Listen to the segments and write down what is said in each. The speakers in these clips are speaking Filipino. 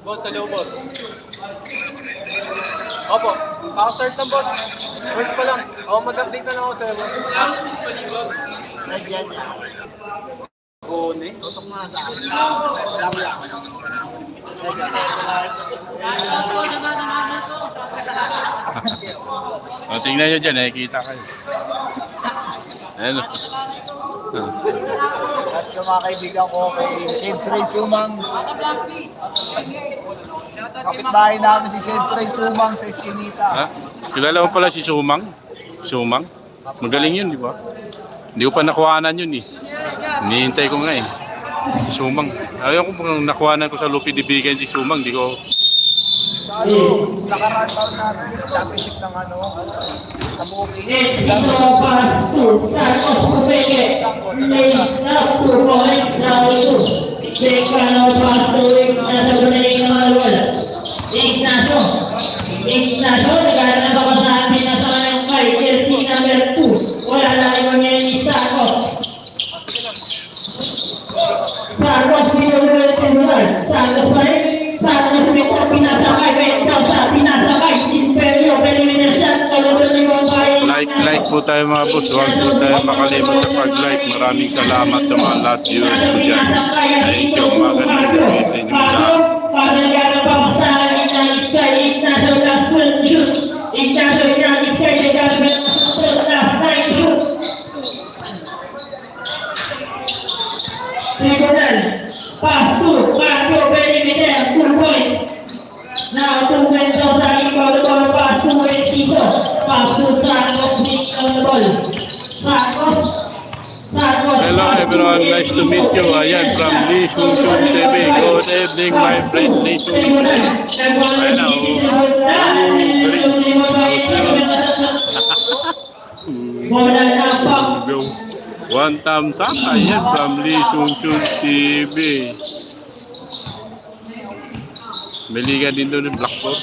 Boss, hello boss. Opo, start na boss. First pa lang. Mag-update na lang ako sa'yo boss. Nandiyan. Gone. Tutok nga sa akin. Lang lang. O, tingnan nyo dyan, nakikita kayo. Ayan. At sa mga kaibigan ko kay Sheds Ray Sumang. Kapitbahay namin si Sheds Ray Sumang sa Eskinita. Ha? Kilala mo pala si Sumang? Sumang? Magaling yun, di ba? Hindi ko pa nakuhanan yun eh. Hinihintay ko nga eh. Si Sumang. Ayaw ko kung nakuhanan ko sa Lupi Dibigan si Sumang, di ko... Sa nakaraan taon natin, championship ng sa booking. Like po tayo mga boss. Huwag po tayo makalimot sa pag-like. Maraming salamat sa mga lahat viewers ko dyan. Thank you. Magandang gabi sa inyo lahat. Hello everyone, nice to meet you. Ayan, from Lee Shun Shun TV. Good evening my friend Lee Shun Shun. Ayan na, one thumbs up. Ayan, from Lee Shun Shun TV. Meliga din doon yung Blackboard.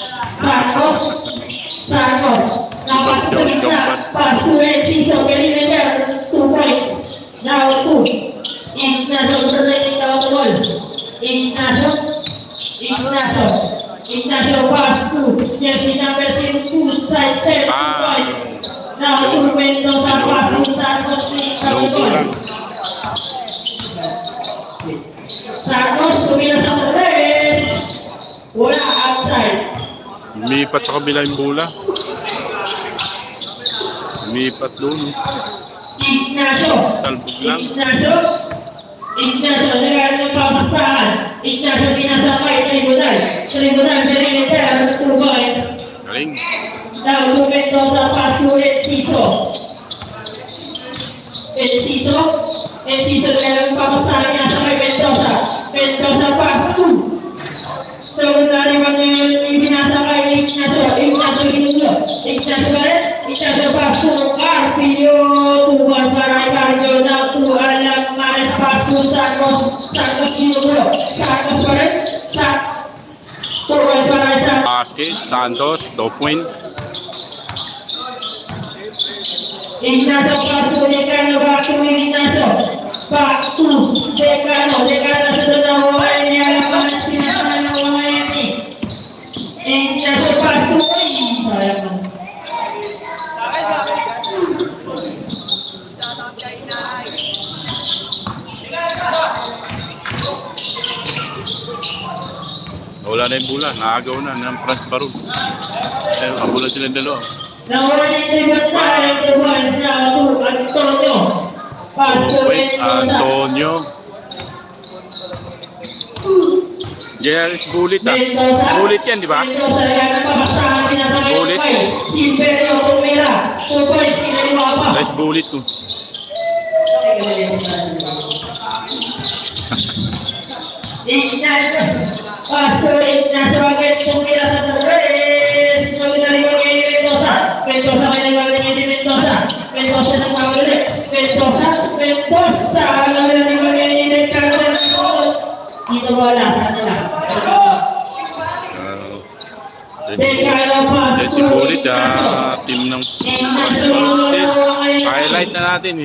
Lumipat sa kabila yung bola. Lumipat doon. Talbog lang. Galing. Akit, Santos, 2 point. Wala na yung bola, naagaw na ng France Baron. Kabula sila dalawa. Wait, Antonio. JRS Bulit ah. Bulit yan, di ba? Bulit. Nice bulit ko. Yan si Bulit, team ng highlight na natin eh.